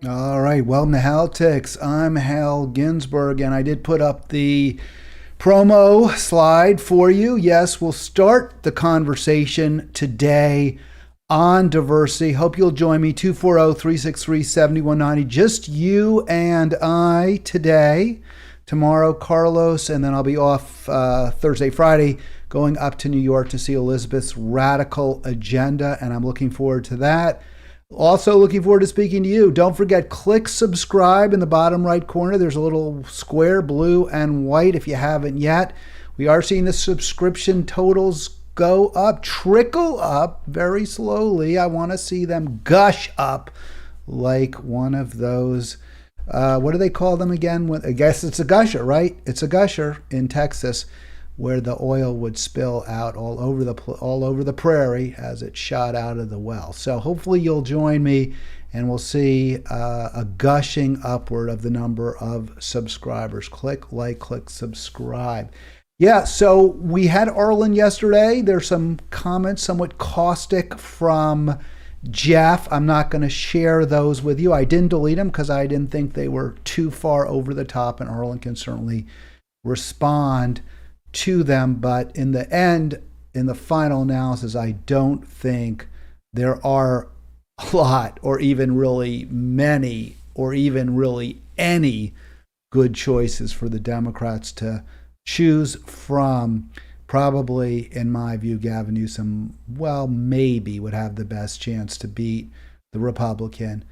All right, welcome to Halitics. I'm Hal Ginsberg, and I did put up the promo slide for you. Yes, we'll start the conversation today on diversity. Hope you'll join me, 240-363-7190. Just you and I today. Tomorrow, Carlos, and then I'll be off Thursday, Friday, going up to New York to see Elizabeth's Radical Agenda, and I'm looking forward to that. Also looking forward to speaking to you. Don't forget, click subscribe in the bottom right corner. There's a little square, blue and white, if you haven't yet. We are seeing the subscription totals go up, trickle up very slowly. I want to see them gush up like one of those, what do they call them again? I guess it's a gusher, right? It's a gusher in Texas, where the oil would spill out all over the prairie as it shot out of the well. So hopefully you'll join me, and we'll see a gushing upward of the number of subscribers. Click like, click subscribe. Yeah, so we had Arlen yesterday. There's some comments, somewhat caustic, from Jeff. I'm not going to share those with you. I didn't delete them because I didn't think they were too far over the top, and Arlen can certainly respond to them. But in the end, in the final analysis, I don't think there are a lot, or even really many, or even really any good choices for the Democrats to choose from. Probably, in my view, Gavin Newsom, well, maybe would have the best chance to beat the Republican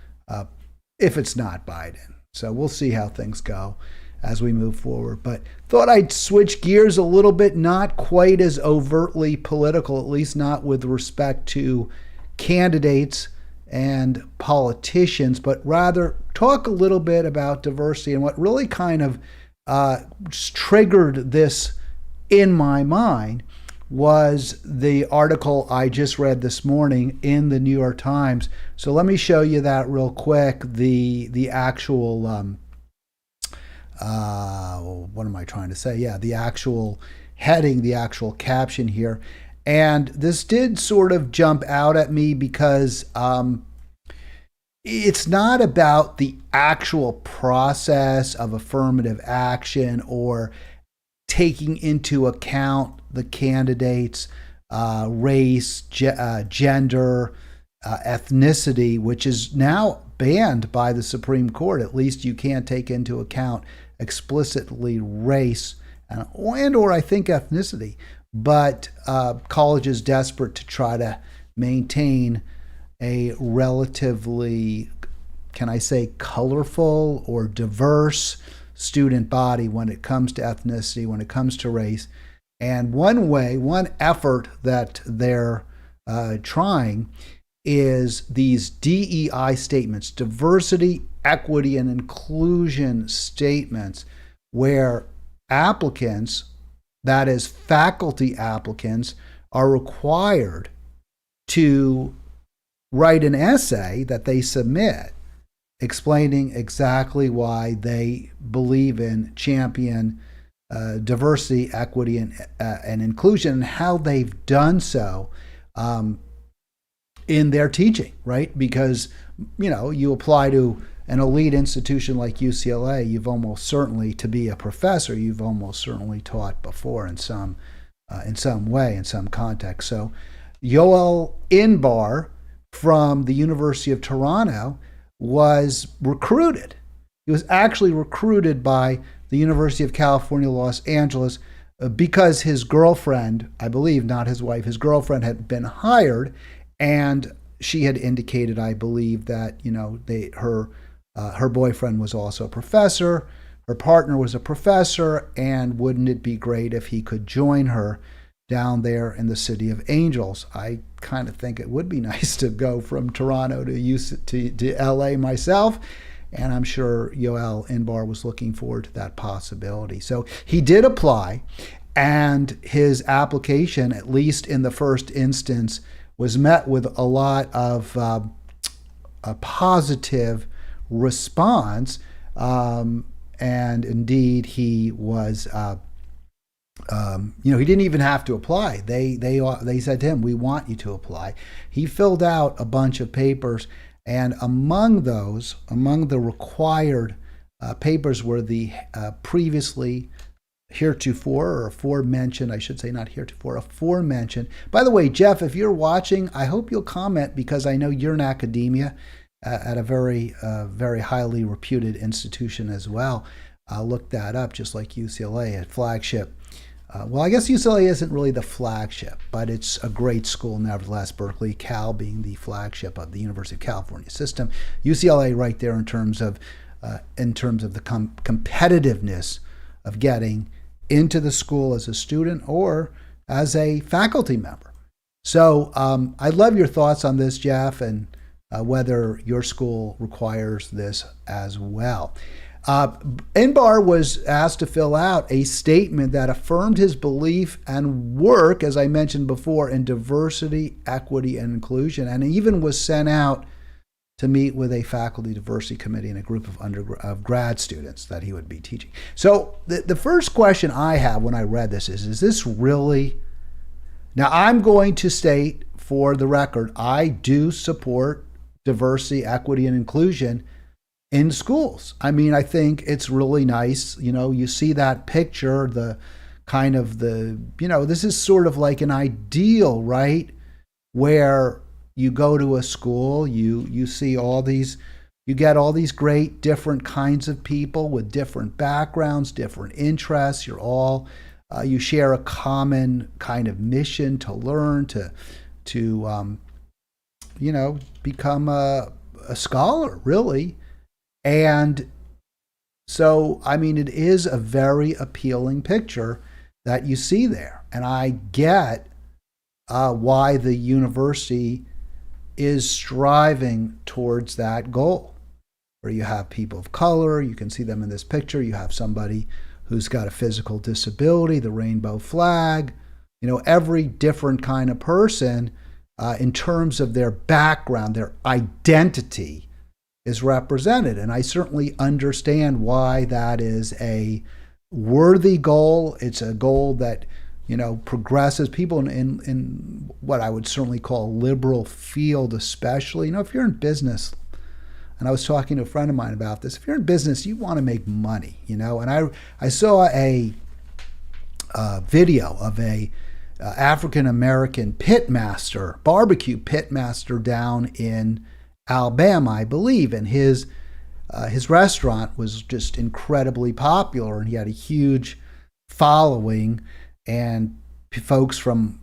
if it's not Biden. So we'll see how things go as we move forward. But thought I'd switch gears a little bit, not quite as overtly political, at least not with respect to candidates and politicians, but rather talk a little bit about diversity. And what really kind of triggered this in my mind was the article I just read this morning in the New York Times. So let me show you that real quick. The actual what am I trying to say? Yeah, the actual heading, the actual caption here. And this did sort of jump out at me because it's not about the actual process of affirmative action or taking into account the candidates' race, gender, ethnicity, which is now banned by the Supreme Court. At least you can't take into account explicitly race and or I think ethnicity. But colleges desperate to try to maintain a relatively, can I say, colorful or diverse student body when it comes to ethnicity, when it comes to race. And one effort that they're trying is these DEI statements, diversity, equity, and inclusion statements, where applicants, that is faculty applicants, are required to write an essay that they submit explaining exactly why they believe in, champion diversity, equity, and inclusion, and how they've done so in their teaching, right? Because, you apply to an elite institution like UCLA, you've almost certainly, to be a professor, you've almost certainly taught before in some way, in some context. So Yoel Inbar from the University of Toronto was recruited. He was actually recruited by the University of California, Los Angeles, because his girlfriend, I believe, not his wife, his girlfriend had been hired, and she had indicated, I believe, that her boyfriend was also a professor, her partner was a professor, and wouldn't it be great if he could join her down there in the City of Angels? I kind of think it would be nice to go from Toronto to LA myself, and I'm sure Yoel Inbar was looking forward to that possibility. So he did apply, and his application, at least in the first instance, was met with a lot of a positive response, and indeed he was he didn't even have to apply. They said to him, "We want you to apply." He filled out a bunch of papers And among the required papers were the previously heretofore, or aforementioned, I should say, not heretofore, aforementioned. By the way, Jeff, if you're watching, I hope you'll comment, because I know you're in academia at a very highly reputed institution as well. I'll look that up, just like UCLA at flagship. Well, I guess UCLA isn't really the flagship, but it's a great school nevertheless. Berkeley, Cal being the flagship of the University of California system. UCLA right there in terms of the competitiveness of getting into the school as a student or as a faculty member. So I love your thoughts on this, Jeff, and whether your school requires this as well. Inbar was asked to fill out a statement that affirmed his belief and work, as I mentioned before, in diversity, equity, and inclusion, and even was sent out to meet with a faculty diversity committee and a group of grad students that he would be teaching. So the first question I have when I read this is this really... Now, I'm going to state for the record, I do support diversity, equity, and inclusion in schools. I mean, I think it's really nice. You see that picture, this is sort of like an ideal, right? Where you go to a school, you see you get all these great different kinds of people with different backgrounds, different interests. You share a common kind of mission to learn, to become a scholar, really. And so, I mean, it is a very appealing picture that you see there. And I get why the university is striving towards that goal, where you have people of color. You can see them in this picture. You have somebody who's got a physical disability, the rainbow flag, every different kind of person in terms of their background, their identity is represented. And I certainly understand why that is a worthy goal. It's a goal that, progresses people in what I would certainly call a liberal field, especially. If you're in business, and I was talking to a friend of mine about this, if you're in business, you want to make money, and I saw a video of a African-American pitmaster, barbecue pitmaster down in Alabama, I believe, and his restaurant was just incredibly popular, and he had a huge following, and folks from,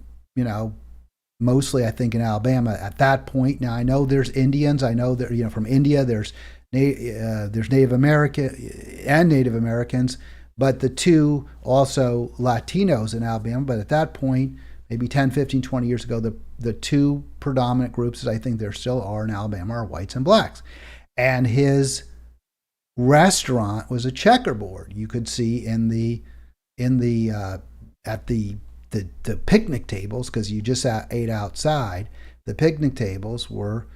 mostly I think in Alabama at that point. Now I know there's Indians, I know that from India there's Native Americans, but the two also Latinos in Alabama. But at that point, maybe 10, 15, 20 years ago, the two predominant groups, as I think there still are in Alabama, are whites and blacks. And his restaurant was a checkerboard. You could see at the picnic tables, because you just ate outside, the picnic tables were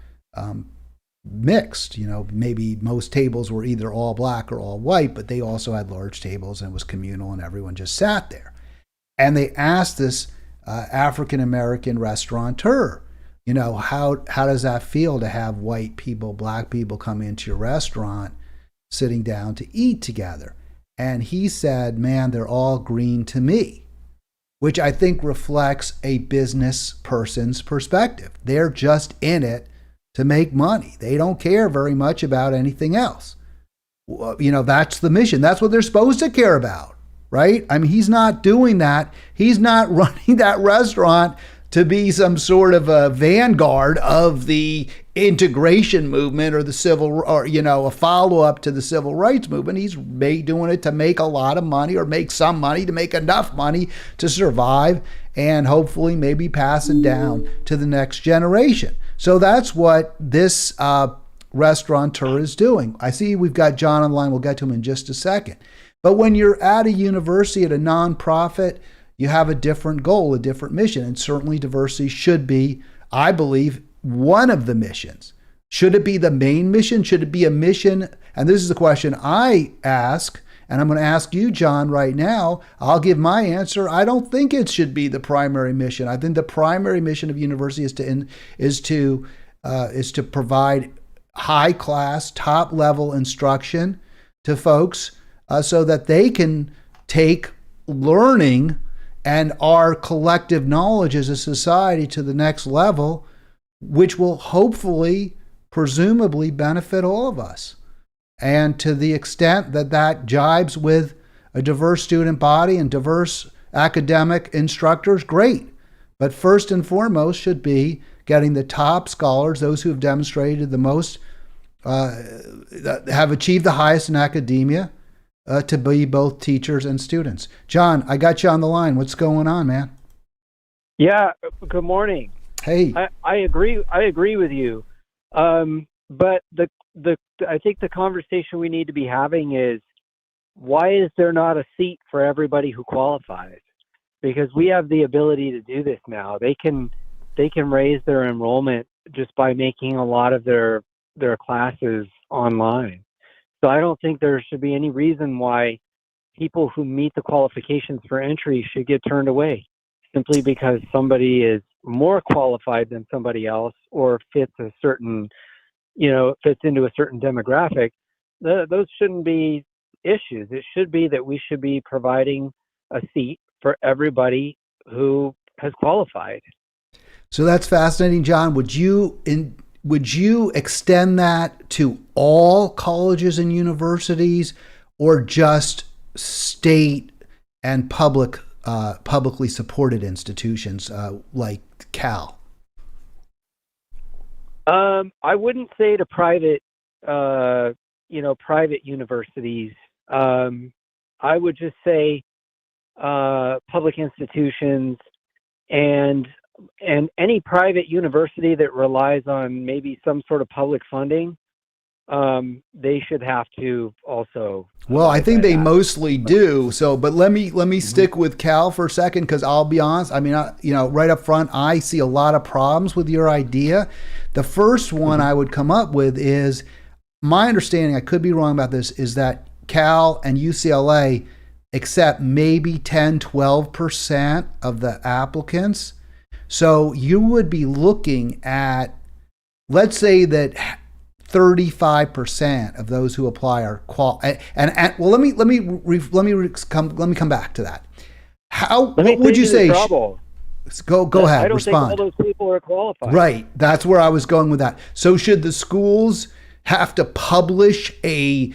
mixed. Maybe most tables were either all black or all white, but they also had large tables, and it was communal, and everyone just sat there. And they asked this African-American restaurateur, how does that feel to have white people, black people come into your restaurant sitting down to eat together? And he said, man, they're all green to me, which I think reflects a business person's perspective. They're just in it to make money. They don't care very much about anything else. That's the mission. That's what they're supposed to care about, right? I mean, he's not doing that. He's not running that restaurant to be some sort of a vanguard of the integration movement or a follow-up to the civil rights movement. He's doing it to make a lot of money, or make some money, to make enough money to survive and hopefully maybe pass it down to the next generation. So that's what this restaurateur is doing. I see we've got John on the line. We'll get to him in just a second. But when you're at a university, at a nonprofit, you have a different goal, a different mission. And certainly diversity should be, I believe, one of the missions. Should it be the main mission? Should it be a mission? And this is the question I ask, and I'm going to ask you, John, right now. I'll give my answer. I don't think it should be the primary mission. I think the primary mission of university is to provide high class, top level instruction to folks so that they can take learning and our collective knowledge as a society to the next level, which will hopefully, presumably benefit all of us. And to the extent that that jibes with a diverse student body and diverse academic instructors, great. But first and foremost should be getting the top scholars, those who have demonstrated the most, have achieved the highest in academia, to be both teachers and students. John, I got you on the line. What's going on, man? Yeah, good morning. Hey. I agree. I agree with you. But I think the conversation we need to be having is, why is there not a seat for everybody who qualifies? Because we have the ability to do this now. They can raise their enrollment just by making a lot of their classes online. So I don't think there should be any reason why people who meet the qualifications for entry should get turned away simply because somebody is more qualified than somebody else or fits a certain, fits into a certain demographic. Those shouldn't be issues. It should be that we should be providing a seat for everybody who has qualified. So that's fascinating, John. Would you extend that to all colleges and universities, or just state and publicly supported institutions like Cal? I wouldn't say to private universities. I would just say public institutions and any private university that relies on maybe some sort of public funding. They should have to also. Well, I think they mostly do. So, but let me stick with Cal for a second, because I'll be honest. I mean, right up front, I see a lot of problems with your idea. The first one I would come up with is, my understanding, I could be wrong about this, is that Cal and UCLA accept maybe 10-12% of the applicants. So you would be looking at, let's say that 35% of those who apply are well, let me come back to that. What would you say? Go ahead. I don't respond. think all those people are qualified. Right. That's where I was going with that. So should the schools have to publish a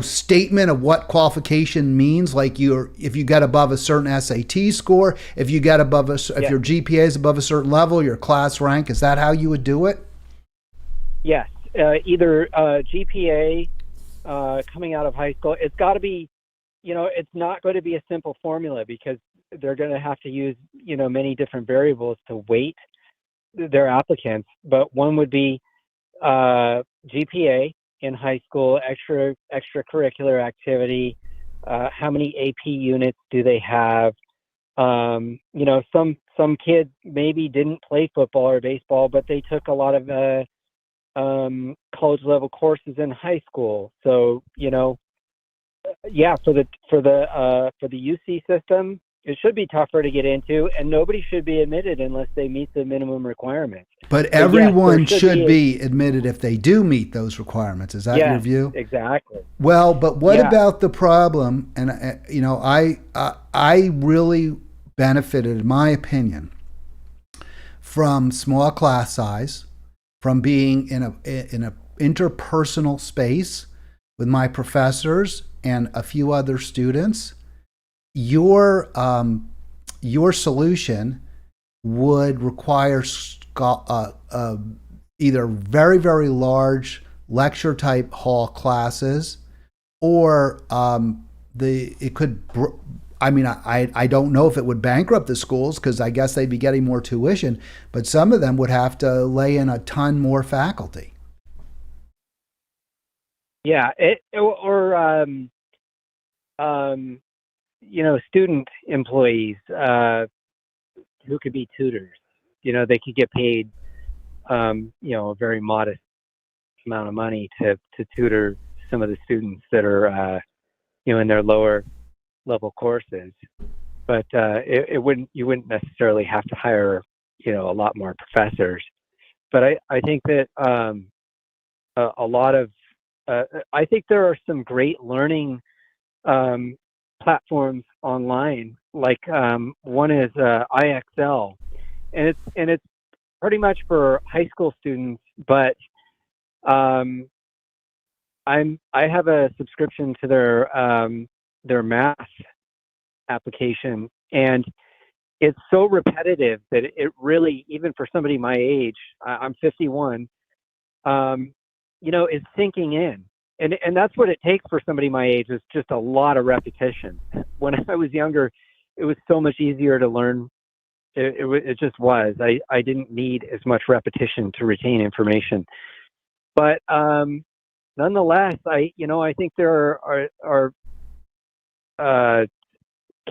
statement of what qualification means? Like, if you get above a certain SAT score, if you get above if your GPA is above a certain level, your class rank, is that how you would do it? Yes. Either GPA coming out of high school. It's got to be, it's not going to be a simple formula, because they're going to have to use, many different variables to weight their applicants. But one would be GPA in high school, extracurricular activity, how many AP units do they have? Some kids maybe didn't play football or baseball, but they took a lot of college level courses in high school. So, for the UC system, it should be tougher to get into, and nobody should be admitted unless they meet the minimum requirements. But everyone should be admitted if they do meet those requirements. Is that your view? Exactly. Well, but what about the problem? And I really benefited, in my opinion, from small class size, from being in a interpersonal space with my professors and a few other students. Your solution would require either very, very large lecture type hall classes, or it could. I mean, I don't know if it would bankrupt the schools, because I guess they'd be getting more tuition, but some of them would have to lay in a ton more faculty. Yeah, student employees who could be tutors. They could get paid, a very modest amount of money to tutor some of the students that are, in their lower level courses. But you wouldn't necessarily have to hire, a lot more professors. But I think that a lot of. I think there are some great learning platforms online. Like one is IXL, and it's pretty much for high school students. But um, I have a subscription to their math application, and it's so repetitive that it really, even for somebody my age, I'm 51, is sinking in. And that's what it takes for somebody my age, is just a lot of repetition. When I was younger, it was so much easier to learn. It just was. I didn't need as much repetition to retain information. But nonetheless, I think there are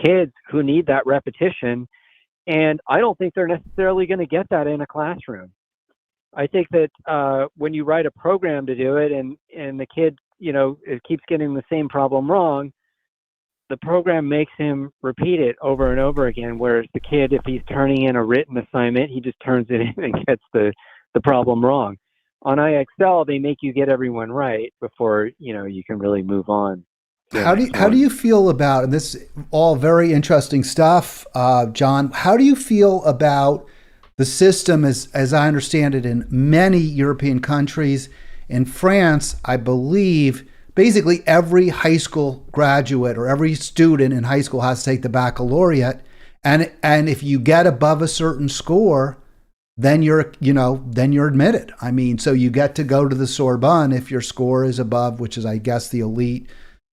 kids who need that repetition, and I don't think they're necessarily going to get that in a classroom. I think that when you write a program to do it, and the kid, it keeps getting the same problem wrong, the program makes him repeat it over and over again. Whereas the kid, if he's turning in a written assignment, he just turns it in and gets the problem wrong. On IXL, they make you get everyone right before you can really move on. How do you feel about, and this is all very interesting stuff, John? How do you feel about the system as I understand it in many European countries? In France, I believe basically every high school graduate or every student in high school has to take the baccalaureate, and if you get above a certain score, then you're admitted. I mean, so you get to go to the Sorbonne if your score is above, which is, I guess, the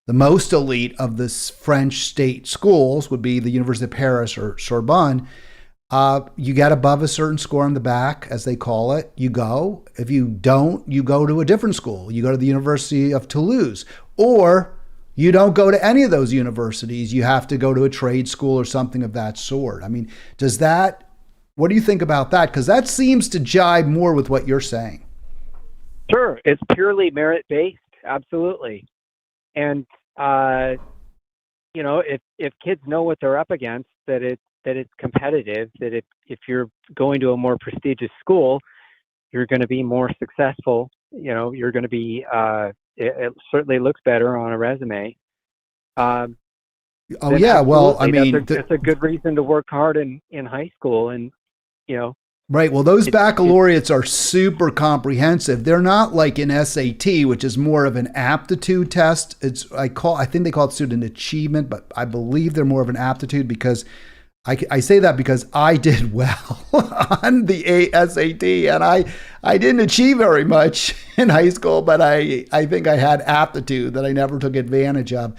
most elite of the French state schools would be the University of Paris or Sorbonne. You get above a certain score on the back, as they call it, you go. If you don't, you go to a different school. You go to the University of Toulouse, or you don't go to any of those universities. You have to go to a trade school or something of that sort. I mean, what do you think about that? Because that seems to jibe more with what you're saying. Sure. It's purely merit-based. Absolutely. And, if kids know what they're up against, that it's competitive, that if you're going to a more prestigious school, you're going to be more successful. You're going to be, it certainly looks better on a resume. Well, I mean, that's a good reason to work hard in high school. And, right. Well, those baccalaureates are super comprehensive. They're not like an SAT, which is more of an aptitude test. I think they call it student achievement, but I believe they're more of an aptitude, because I say that because I did well on the SAT, and I didn't achieve very much in high school, but I think I had aptitude that I never took advantage of.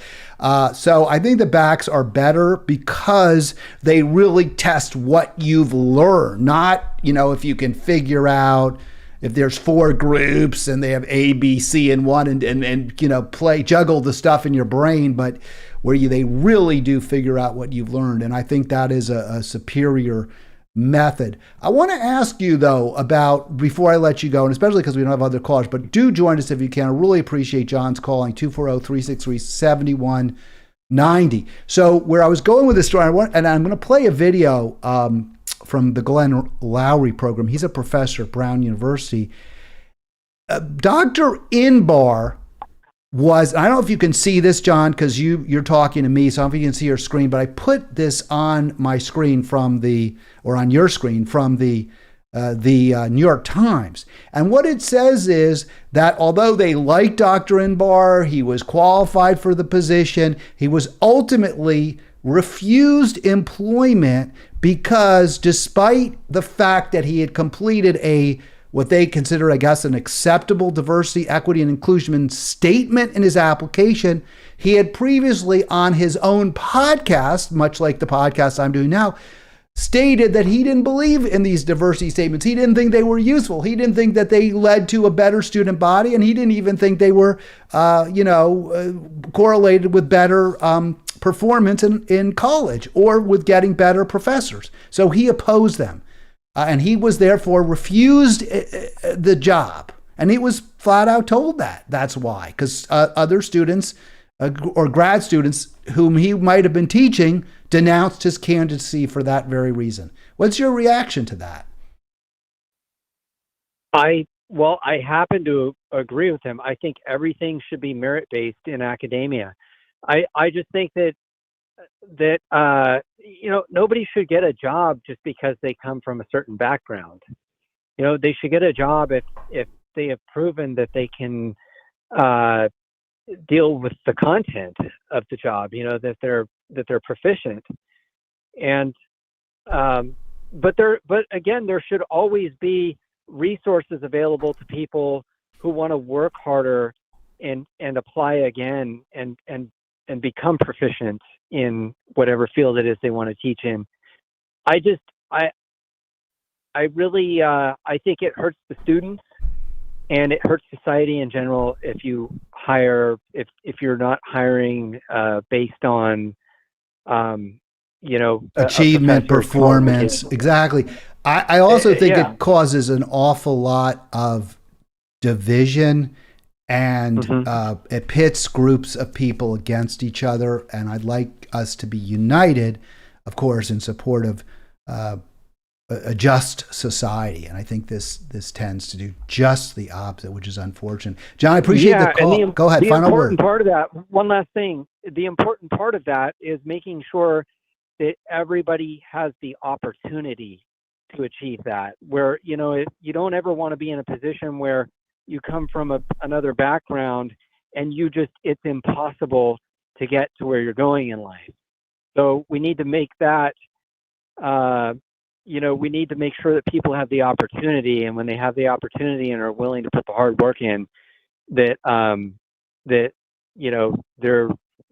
So I think the backs are better because they really test what you've learned, not, if you can figure out if there's 4 groups and they have A, B, C in one, and juggle the stuff in your brain, but where they really do figure out what you've learned. And I think that is a superior method. I want to ask you, though, about, before I let you go, and especially because we don't have other callers, but do join us if you can. I really appreciate John's calling, 240-363-7190. So where I was going with this story, and I'm going to play a video from the Glenn Lowry program. He's a professor at Brown University. Dr. Inbar I don't know if you can see this, John, because you're talking to me, so I don't know if you can see your screen, but I put this on my screen on your screen from the New York Times. And what it says is that although they liked Dr. Inbar, he was qualified for the position, he was ultimately refused employment because, despite the fact that he had completed what they consider, I guess, an acceptable diversity, equity, and inclusion statement in his application, he had previously on his own podcast, much like the podcast I'm doing now, stated that he didn't believe in these diversity statements. He didn't think they were useful. He didn't think that they led to a better student body, and he didn't even think they were, correlated with better performance in college or with getting better professors. So he opposed them. And he was therefore refused the job. And he was flat out told that. That's why. Because other students or grad students whom he might have been teaching denounced his candidacy for that very reason. What's your reaction to that? Well, I happen to agree with him. I think everything should be merit based in academia. I just think that nobody should get a job just because they come from a certain background. They should get a job if they have proven that they can uh, deal with the content of the job. That they're proficient. And um, but again, there should always be resources available to people who want to work harder and apply again and become proficient in whatever field it is they want to teach in. I just I really I think it hurts the students and it hurts society in general if you're not hiring based on a Achievement, professor's performance, qualifications. exactly. I also think Yeah. it causes an awful lot of division, and Hmm. it pits groups of people against each other. And I'd like us to be united, of course, in support of uh, a just society. And I think this tends to do just the opposite, which is unfortunate. John, I appreciate the Yeah, and call. Go ahead, the final important word. part of that, one last thing, the important part of that is making sure that everybody has the opportunity to achieve that. Where you don't ever want to be in a position where you come from another background and it's impossible to get to where you're going in life. So we need to make that. Uh, we need to make sure that people have the opportunity, and when they have the opportunity and are willing to put the hard work in, that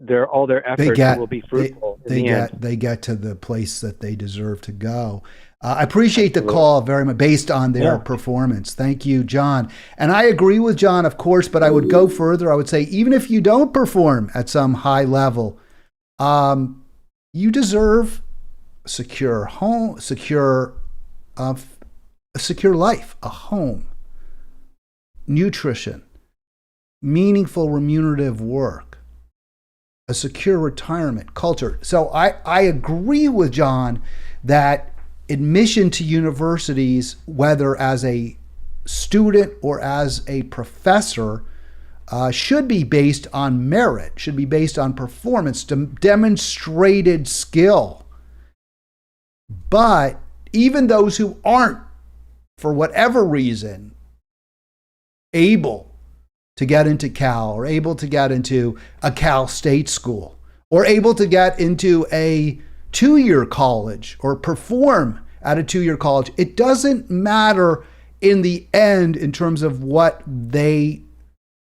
their all their They efforts will get be they fruitful in they the end. get they get to the place that they deserve to go. I appreciate the Absolutely. call very much based on their Yeah. performance. Thank you, John. And I agree with John, of course, but I would go further. I would say even if you don't perform at some high level, um, you deserve secure home, uh, a secure life, a home, nutrition, meaningful remunerative work, a secure retirement culture. So I agree with John that admission to universities, whether as a student or as a professor, should be based on merit, should be based on performance, demonstrated skill. But even those who aren't, for whatever reason, able to get into Cal or able to get into a Cal State school or able to get into a 2-year college or perform at a 2-year college, it doesn't matter in the end in terms of what they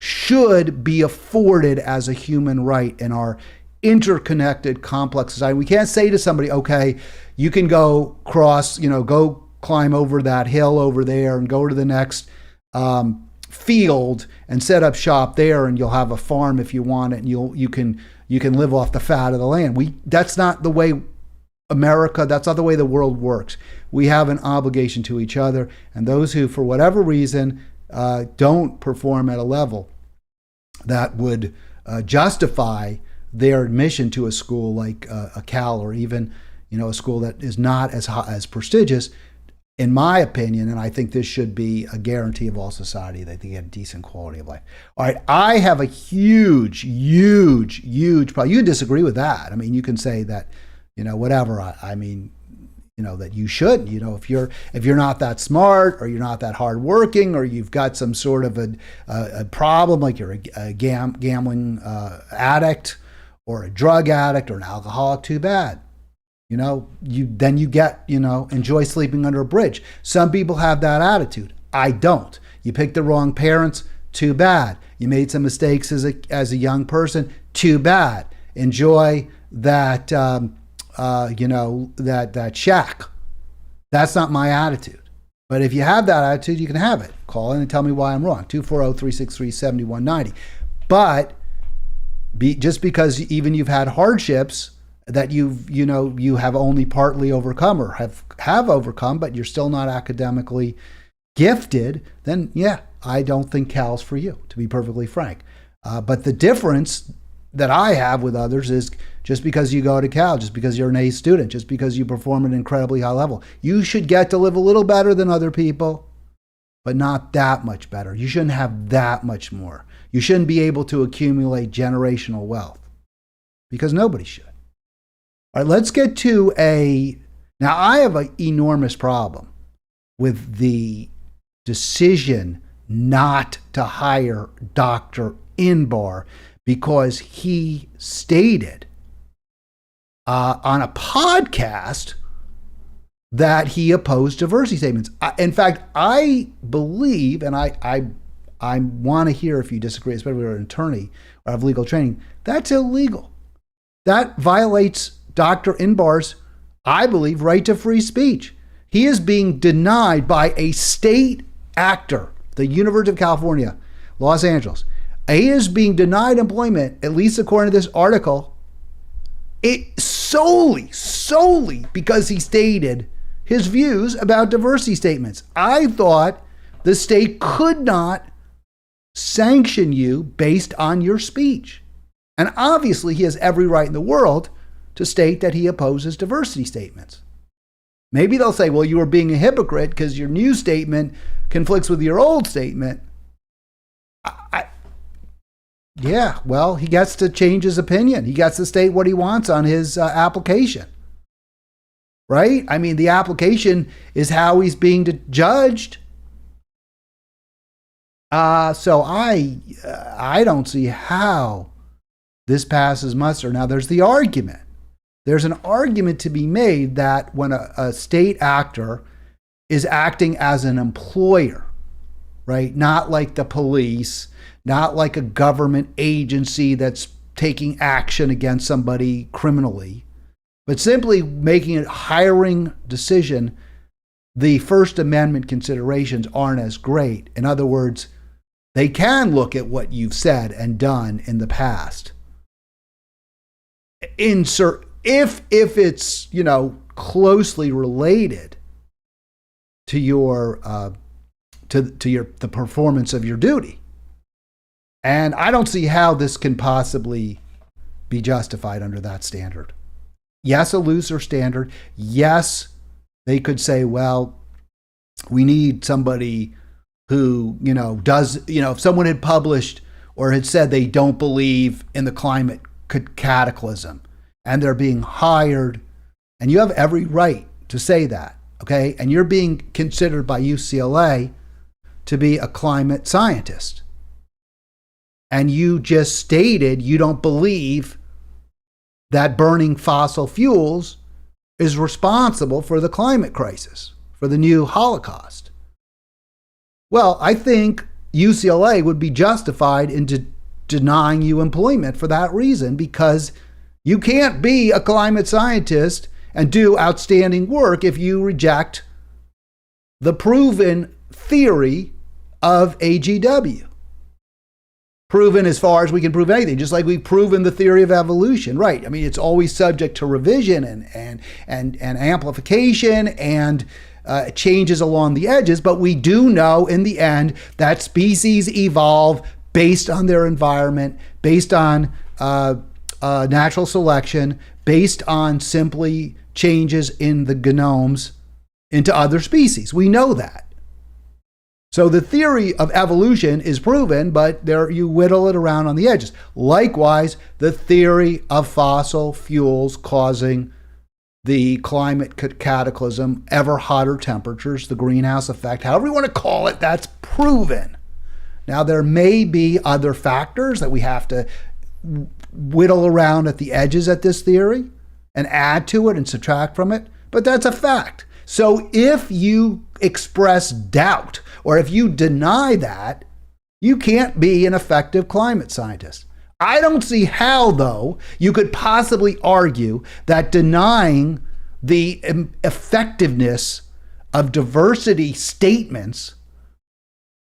should be afforded as a human right in our interconnected, complex society. We can't say to somebody, okay, you can go go climb over that hill over there and go to the next field and set up shop there, and you'll have a farm if you want it, and you can live off the fat of the land. That's not the way America, that's not the way the world works. We have an obligation to each other, and those who, for whatever reason, don't perform at a level that would justify their admission to a school like a Cal or even a school that is not as prestigious, in my opinion, and I think this should be a guarantee of all society that they get a decent quality of life. All right, I have a huge problem. You can disagree with that. I mean, you can say that, whatever. I mean, that you should. If you're not that smart, or you're not that hardworking, or you've got some sort of a problem, like you're a gambling addict, or a drug addict, or an alcoholic, too bad. You get, enjoy sleeping under a bridge. Some people have that attitude. I don't. You picked the wrong parents. Too bad. You made some mistakes as a young person. Too bad. Enjoy that, that shack. That's not my attitude. But if you have that attitude, you can have it. Call in and tell me why I'm wrong. 240-363-7190. But just because even you've had hardships that you have only partly overcome or have overcome, but you're still not academically gifted, then yeah, I don't think Cal's for you, to be perfectly frank. But the difference that I have with others is just because you go to Cal, just because you're an A student, just because you perform at an incredibly high level, you should get to live a little better than other people. but not that much better. You shouldn't have that much more. You shouldn't be able to accumulate generational wealth because nobody should. All right, let's get to now I have an enormous problem with the decision not to hire Dr. Inbar because he stated on a podcast that he opposed diversity statements. In fact, I believe, and I want to hear if you disagree, especially if you're an attorney or have legal training, that's illegal. That violates Dr. Inbar's, I believe, right to free speech. He is being denied by a state actor, the University of California, Los Angeles. He is being denied employment, at least according to this article, solely because he stated his views about diversity statements. I thought the state could not sanction you based on your speech. And obviously, he has every right in the world to state that he opposes diversity statements. Maybe they'll say, well, you were being a hypocrite because your new statement conflicts with your old statement. Yeah, well, he gets to change his opinion. He gets to state what he wants on his application. Right? I mean, the application is how he's being judged. So I don't see how this passes muster. Now, there's the argument. There's an argument to be made that when a state actor is acting as an employer, right? Not like the police, not like a government agency that's taking action against somebody criminally, but simply making a hiring decision, the First Amendment considerations aren't as great. In other words, they can look at what you've said and done in the past. If it's, closely related to your the performance of your duty. And I don't see how this can possibly be justified under that standard. Yes, a looser standard. Yes, they could say, well, we need somebody who, does, if someone had published or had said they don't believe in the climate cataclysm and they're being hired, and you have every right to say that, okay? And you're being considered by UCLA to be a climate scientist. And you just stated you don't believe that burning fossil fuels is responsible for the climate crisis, for the new Holocaust. Well, I think UCLA would be justified in denying you employment for that reason, because you can't be a climate scientist and do outstanding work if you reject the proven theory of AGW. Proven as far as we can prove anything, just like we've proven the theory of evolution, right? I mean, it's always subject to revision and amplification and changes along the edges, but we do know in the end that species evolve based on their environment, based on natural selection, based on simply changes in the genomes into other species. We know that. So the theory of evolution is proven, but there you whittle it around on the edges. Likewise, the theory of fossil fuels causing the climate cataclysm, ever hotter temperatures, the greenhouse effect, however you want to call it, that's proven. Now, there may be other factors that we have to whittle around at the edges at this theory and add to it and subtract from it, but that's a fact. So if you express doubt or if you deny that, you can't be an effective climate scientist. I don't see how, though, you could possibly argue that denying the effectiveness of diversity statements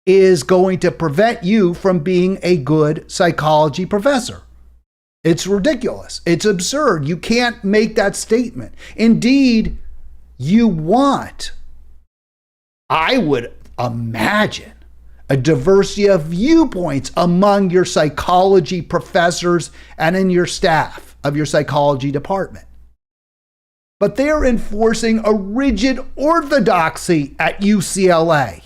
is going to prevent you from being a good psychology professor. It's ridiculous. It's absurd. You can't make that statement. Indeed, you want, I would imagine, a diversity of viewpoints among your psychology professors and in your staff of your psychology department. But they're enforcing a rigid orthodoxy at UCLA.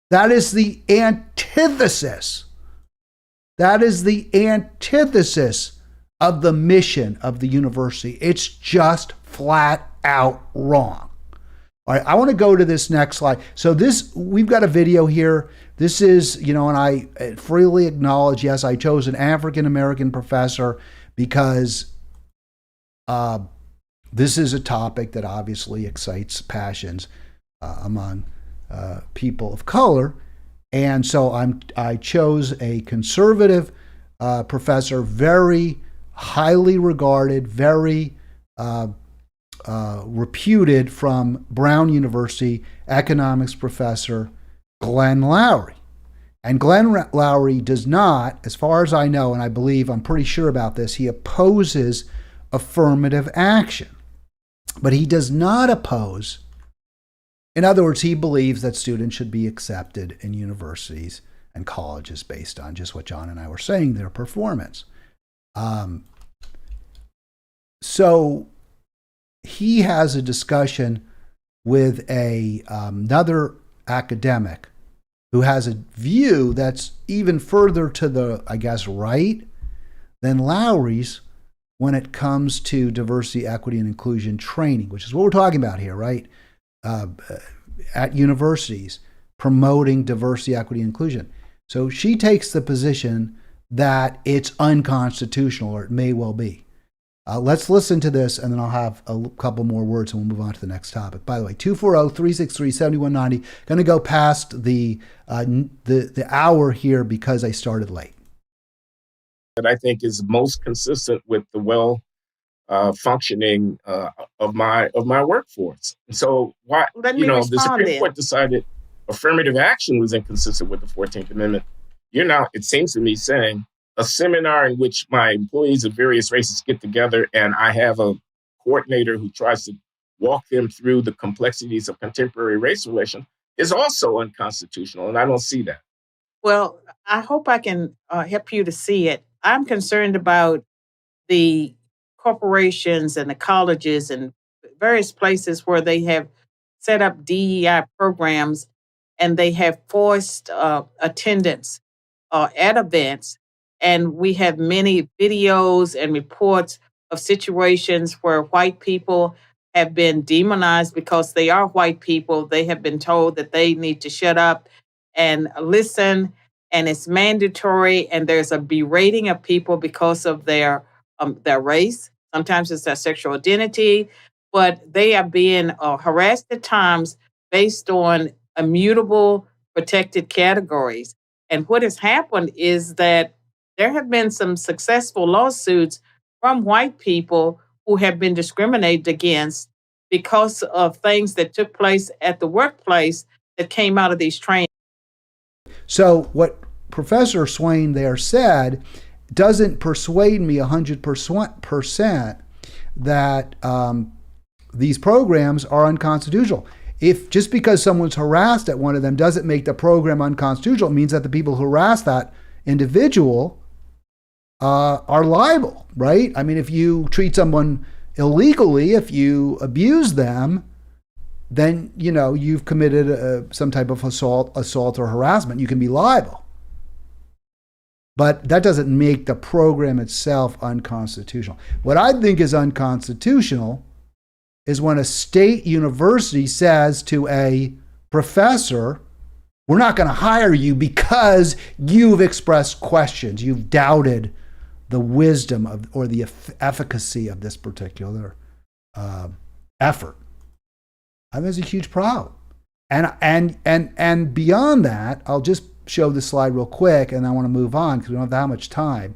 That is the antithesis. That is the antithesis of the mission of the university. It's just flat out wrong. All right, I want to go to this next slide. So we've got a video here. This is, and I freely acknowledge, yes, I chose an African-American professor because this is a topic that obviously excites passions among people of color. And so I chose a conservative professor, very highly regarded, very reputed from Brown University, economics professor Glenn Loury. And Glenn Loury does not, as far as I know, and I believe, I'm pretty sure about this, he opposes affirmative action. But he does not oppose, in other words, he believes that students should be accepted in universities and colleges based on just what John and I were saying, their performance. So he has a discussion with another academic who has a view that's even further to the, I guess, right than Lowry's when it comes to diversity, equity, and inclusion training, which is what we're talking about here, right? At universities, promoting diversity, equity, and inclusion. So she takes the position that it's unconstitutional, or it may well be. Let's listen to this, and then I'll have a couple more words, and we'll move on to the next topic. By the way, 240-363-7190. Going to go past the hour here because I started late. That I think is most consistent with the functioning of my workforce. And so why the Supreme Court decided affirmative action was inconsistent with the 14th Amendment. You're now, it seems to me, saying a seminar in which my employees of various races get together and I have a coordinator who tries to walk them through the complexities of contemporary race relations is also unconstitutional, and I don't see that. Well, I hope I can help you to see it. I'm concerned about the corporations and the colleges and various places where they have set up DEI programs and they have forced attendance at events. And we have many videos and reports of situations where white people have been demonized because they are white people. They have been told that they need to shut up and listen, and it's mandatory. And there's a berating of people because of their race. Sometimes it's their sexual identity, but they are being harassed at times based on immutable protected categories. And what has happened is that there have been some successful lawsuits from white people who have been discriminated against because of things that took place at the workplace that came out of these trainings. So what Professor Swain there said doesn't persuade me 100% that these programs are unconstitutional. If just because someone's harassed at one of them doesn't make the program unconstitutional, it means that the people who harass that individual are liable, right? I mean, if you treat someone illegally, if you abuse them, then you've committed some type of assault or harassment. You can be liable. But that doesn't make the program itself unconstitutional. What I think is unconstitutional is when a state university says to a professor, we're not going to hire you because you've expressed questions. You've doubted the wisdom of or the efficacy of this particular effort. I think there's a huge problem. And beyond that, I'll just show this slide real quick, and I want to move on because we don't have that much time.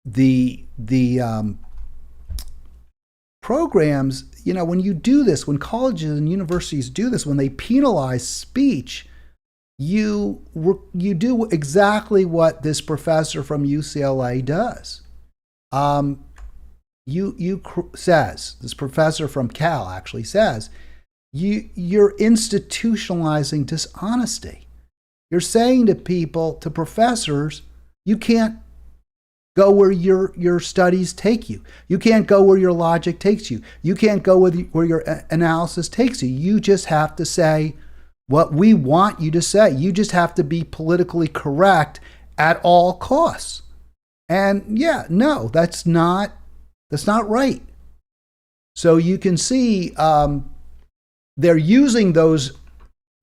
The programs, when you do this, when colleges and universities do this, when they penalize speech, you do exactly what this professor from UCLA does. Says, this professor from Cal actually says, you're institutionalizing dishonesty. You're saying to people, to professors, you can't go where your studies take you. You can't go where your logic takes you. You can't go where your analysis takes you. You just have to say what we want you to say. You just have to be politically correct at all costs. And yeah, no, that's not right. So you can see they're using those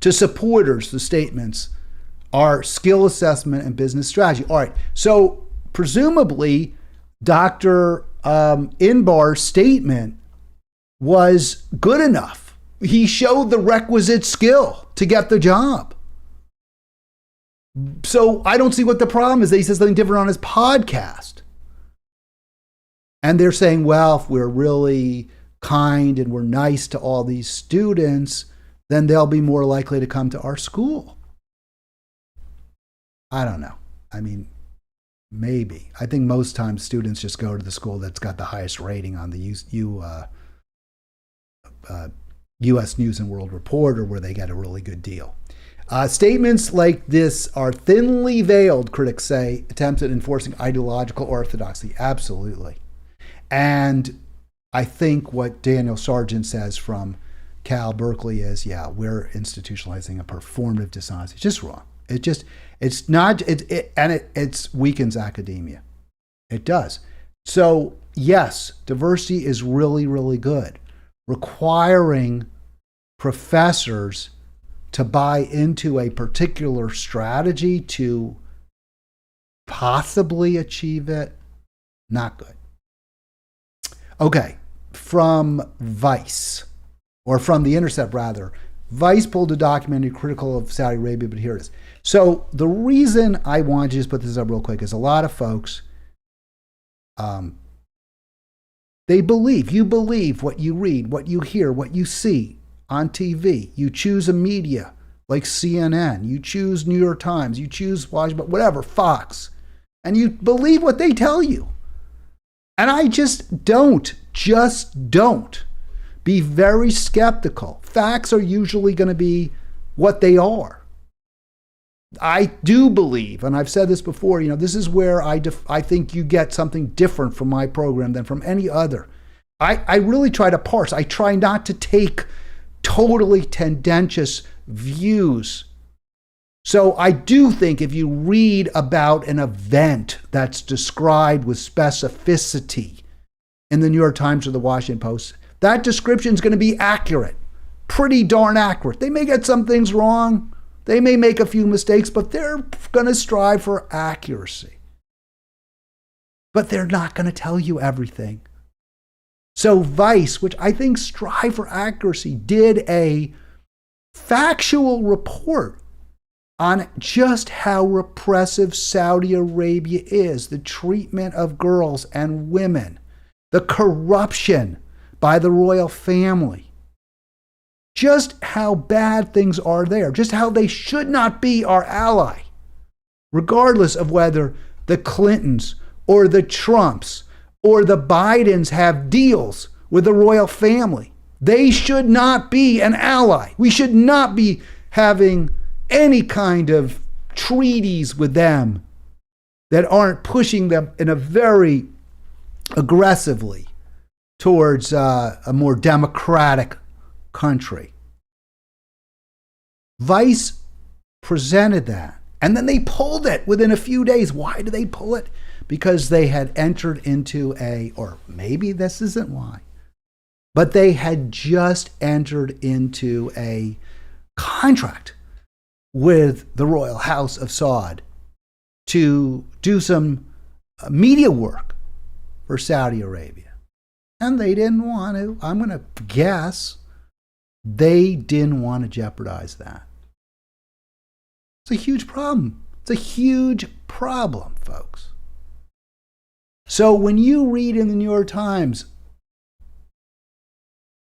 to supporters, the statements are skill assessment and business strategy. All right, so presumably Dr. Inbar's statement was good enough. He showed the requisite skill to get the job. So I don't see what the problem is that he says something different on his podcast. And they're saying, well, if we're really kind and we're nice to all these students, then they'll be more likely to come to our school. I don't know. I mean, maybe. I think most times students just go to the school that's got the highest rating on the U.S. News and World Report, or where they get a really good deal. Statements like this are thinly veiled, critics say, attempts at enforcing ideological orthodoxy. Absolutely. And I think what Daniel Sargent says from Cal Berkeley is, yeah, we're institutionalizing a performative dishonesty. It's just wrong. It weakens academia. It does. So yes, diversity is really, really good. Requiring professors to buy into a particular strategy to possibly achieve it, not good. Okay, from Vice, or from The Intercept rather, Vice pulled a documentary critical of Saudi Arabia, but here it is. So the reason I wanted to just put this up real quick is a lot of folks, you believe what you read, what you hear, what you see on TV. You choose a media like CNN, you choose New York Times, you choose Washington, whatever, Fox, and you believe what they tell you. And I just don't. Be very skeptical. Facts are usually going to be what they are. I do believe, and I've said this before, this is where I think you get something different from my program than from any other. I really try to parse. I try not to take totally tendentious views. So I do think if you read about an event that's described with specificity in the New York Times or the Washington Post, that description is going to be accurate, pretty darn accurate. They may get some things wrong. They may make a few mistakes, but they're going to strive for accuracy. But they're not going to tell you everything. So Vice, which I think strive for accuracy, did a factual report on just how repressive Saudi Arabia is, the treatment of girls and women, the corruption by the royal family, just how bad things are there, just how they should not be our ally, regardless of whether the Clintons or the Trumps or the Bidens have deals with the royal family. They should not be an ally. We should not be having any kind of treaties with them that aren't pushing them in a very aggressively towards a more democratic country. Vice presented that, and then they pulled it within a few days. Why did they pull it? Because they had entered into or maybe this isn't why, but they had just entered into a contract with the royal house of Saud to do some media work for Saudi Arabia. And they didn't want to. I'm going to guess they didn't want to jeopardize that. It's a huge problem. It's a huge problem, folks. So when you read in the New York Times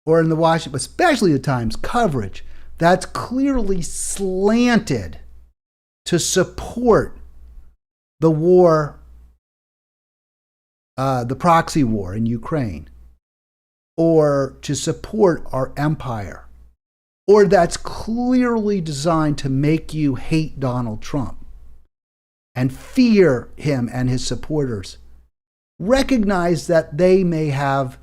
or in the Washington, especially the Times, coverage that's clearly slanted to support the war, the proxy war in Ukraine, or to support our empire, or that's clearly designed to make you hate Donald Trump, and fear him and his supporters. Recognize that they may have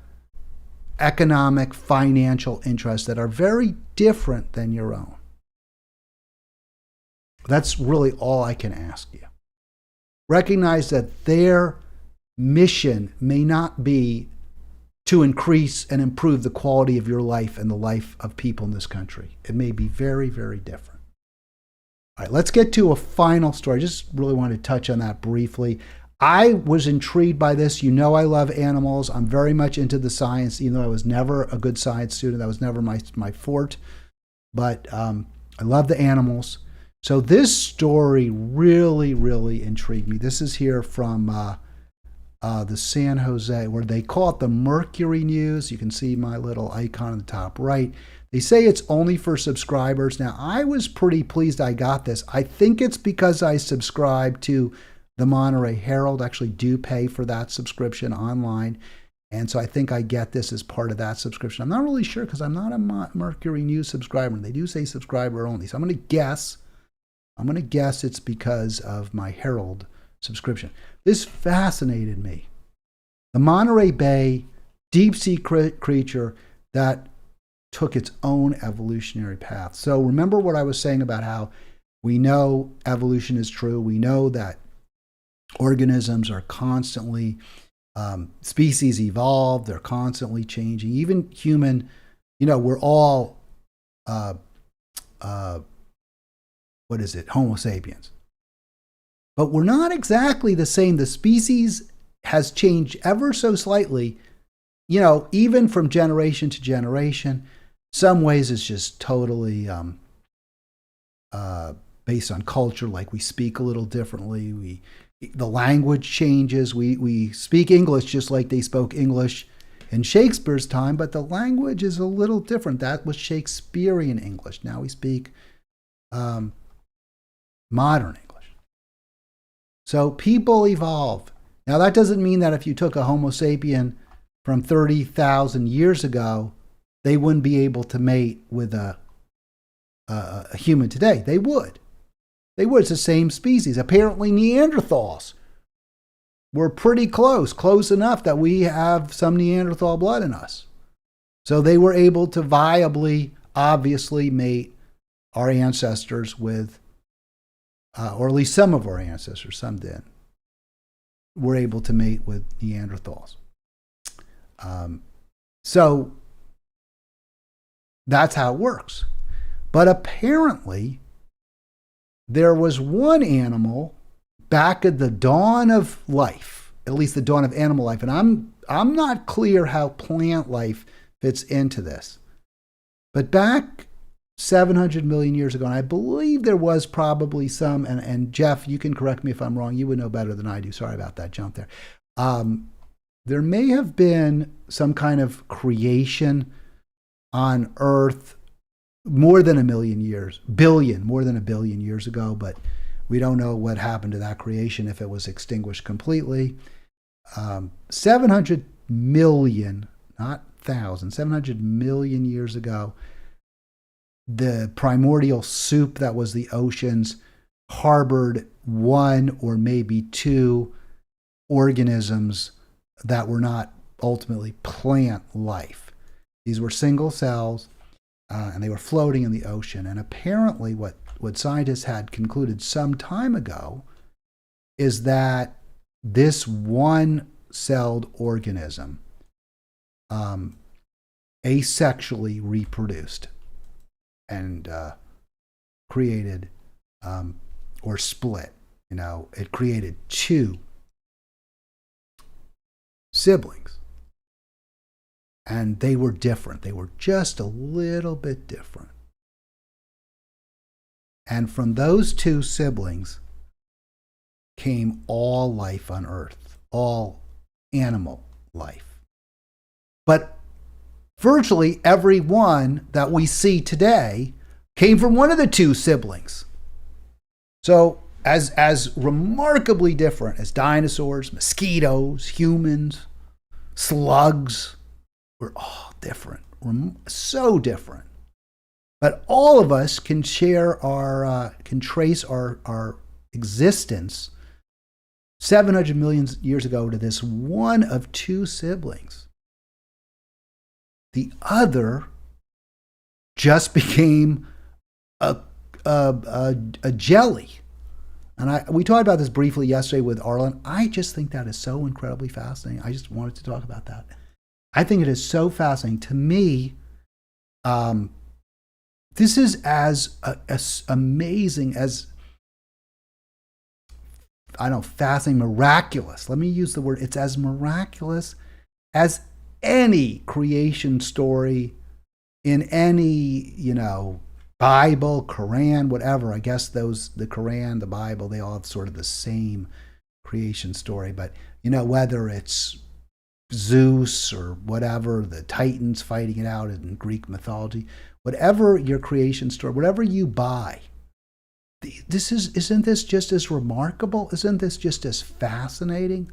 economic, financial interests that are very different than your own. That's really all I can ask you. Recognize that their mission may not be to increase and improve the quality of your life and the life of people in this country. It may be very, very different. All right, let's get to a final story. I just really want to touch on that briefly. I was intrigued by this. You know I love animals. I'm very much into the science, even though I was never a good science student. That was never my forte. But I love the animals. So this story really, really intrigued me. This is here from the San Jose, where they call it the Mercury News. You can see my little icon on the top right. They say it's only for subscribers. Now, I was pretty pleased I got this. I think it's because I subscribe to the Monterey Herald. I actually do pay for that subscription online. And so I think I get this as part of that subscription. I'm not really sure because I'm not a Mercury News subscriber. They do say subscriber only. So I'm going to guess it's because of my Herald subscription. This fascinated me. The Monterey Bay deep sea creature that took its own evolutionary path. So remember what I was saying about how we know evolution is true. We know that organisms are constantly, species evolve, they're constantly changing. Even human, we're all, Homo sapiens. But we're not exactly the same. The species has changed ever so slightly, even from generation to generation. Some ways it's just totally based on culture, like we speak a little differently. The language changes. We speak English just like they spoke English in Shakespeare's time, but the language is a little different. That was Shakespearean English. Now we speak modern English. So people evolve. Now that doesn't mean that if you took a Homo sapien from 30,000 years ago, they wouldn't be able to mate with a human today. They would. It's the same species. Apparently Neanderthals were pretty close enough that we have some Neanderthal blood in us. So they were able to viably, obviously, mate our ancestors with, or at least some of our ancestors, some did, were able to mate with Neanderthals. So that's how it works. But apparently, there was one animal back at the dawn of life, at least the dawn of animal life, and I'm not clear how plant life fits into this. But back 700 million years ago, and I believe there was probably some, and Jeff, you can correct me if I'm wrong, you would know better than I do, sorry about that jump there. There may have been some kind of creation on Earth more than a billion years ago, but we don't know what happened to that creation, if it was extinguished completely. 700 million, not thousand, 700 million years ago, the primordial soup that was the oceans harbored one or maybe two organisms that were not ultimately plant life. These were single cells, and they were floating in the ocean. And apparently what scientists had concluded some time ago is that this one-celled organism asexually reproduced and created or split. It created two siblings. And they were different. They were just a little bit different. And from those two siblings came all life on Earth, all animal life. But virtually every one that we see today came from one of the two siblings. So as remarkably different as dinosaurs, mosquitoes, humans, slugs, we're all different. We're so different. But all of us can share can trace our existence 700 million years ago to this one of two siblings. The other just became a jelly. And we talked about this briefly yesterday with Arlen. I just think that is so incredibly fascinating. I just wanted to talk about that. I think it is so fascinating. To me, this is as amazing as, I don't know, fascinating, miraculous. Let me use the word. It's as miraculous as any creation story in any, Bible, Quran, whatever. I guess the Quran, the Bible, they all have sort of the same creation story. But, whether it's Zeus or whatever, the Titans fighting it out in Greek mythology, whatever your creation story, whatever you buy, isn't this just as remarkable? Isn't this just as fascinating?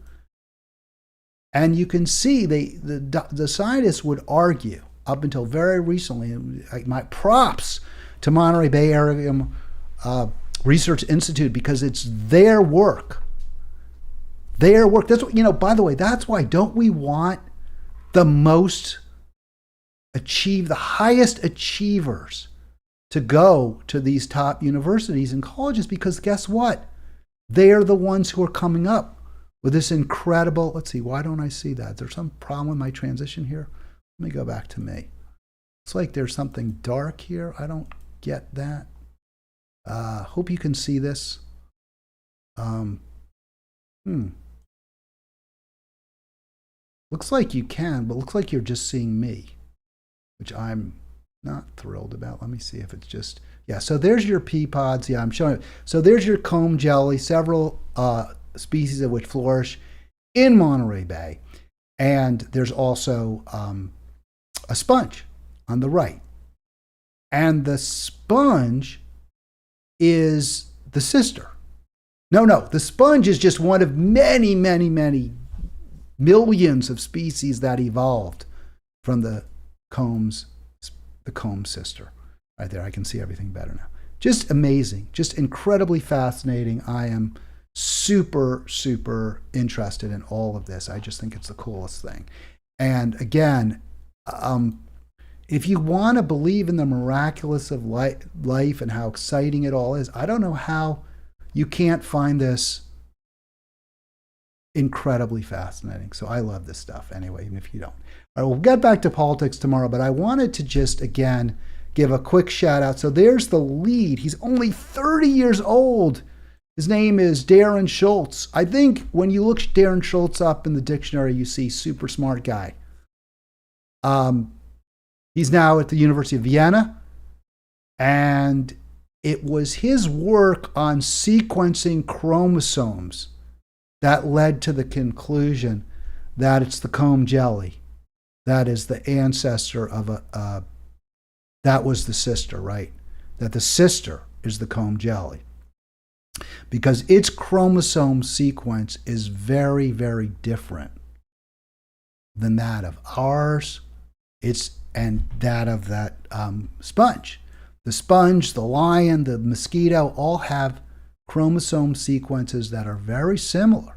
And you can see the scientists would argue up until very recently. My props to Monterey Bay Area Research Institute, because it's their work. Their work. That's what, by the way, that's why don't we want the highest achievers to go to these top universities and colleges? Because guess what? They're the ones who are coming up with this incredible, let's see, why don't I see that? Is there some problem with my transition here? Let me go back to me. It's like there's something dark here. I don't get that. Hope you can see this. Looks like you can, but looks like you're just seeing me, which I'm not thrilled about. Let me see if it's just, yeah, so there's your pea pods. Yeah, I'm showing it. So there's your comb jelly, several species of which flourish in Monterey Bay. And there's also a sponge on the right. And the sponge is the sister. No, the sponge is just one of many, many, many millions of species that evolved from the comb sister. Right there, I can see everything better now. Just amazing, just incredibly fascinating. I am super, super interested in all of this. I just think it's the coolest thing. And again, if you want to believe in the miraculous of life and how exciting it all is, I don't know how you can't find this incredibly fascinating. So I love this stuff anyway, even if you don't. All right, we'll get back to politics tomorrow, but I wanted to just, again, give a quick shout out. So there's the lead. He's only 30 years old. His name is Darren Schultz. I think when you look Darren Schultz up in the dictionary, you see super smart guy. He's now at the University of Vienna, and it was his work on sequencing chromosomes that led to the conclusion that it's the comb jelly that is the ancestor of that was the sister, right? That the sister is the comb jelly. Because its chromosome sequence is very, very different than that of ours. And that of that sponge. The sponge, the lion, the mosquito all have chromosome sequences that are very similar.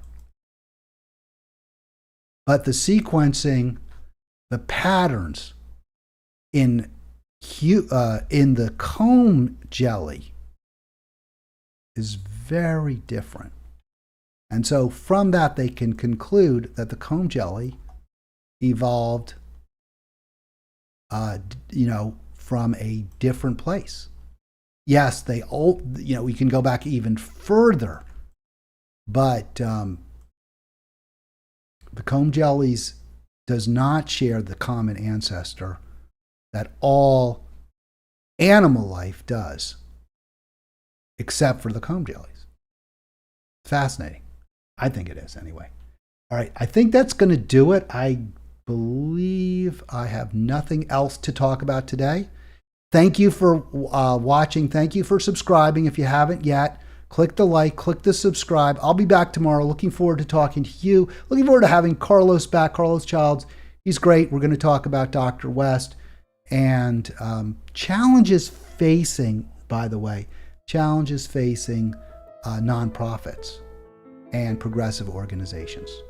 But the sequencing, the patterns in the comb jelly is very different. And so from that, they can conclude that the comb jelly evolved from a different place. Yes, we can go back even further, but the comb jellies does not share the common ancestor that all animal life does, except for the comb jellies. Fascinating. I think it is anyway. All right, I think that's going to do it. I believe I have nothing else to talk about today. Thank you for watching. Thank you for subscribing. If you haven't yet, click the like, click the subscribe. I'll be back tomorrow. Looking forward to talking to you. Looking forward to having Carlos back, Carlos Childs. He's great. We're going to talk about Dr. West and challenges facing, by the way, nonprofits. and progressive organizations.